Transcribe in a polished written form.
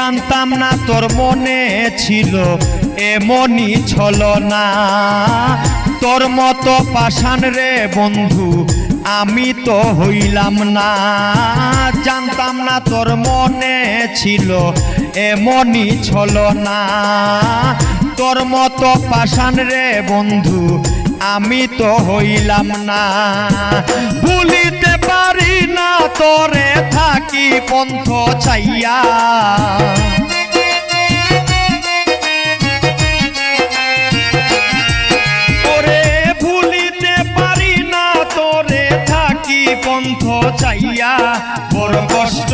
জানতাম না তোর মনে ছিল এমনই ছলনা। তোর মতো পাষাণ রে বন্ধু আমি তো হইলাম না। জানতাম না তোর মনে ছিল এমনই ছলনা। তোর মতো পাষাণ রে বন্ধু আমি তো হইলাম না। ভুলিতে পারি না তোরে থাকি পন্থ চাইয়া। ওরে ভুলিতে পারি না তোরে থাকি পন্থ চাইয়া। বড় কষ্ট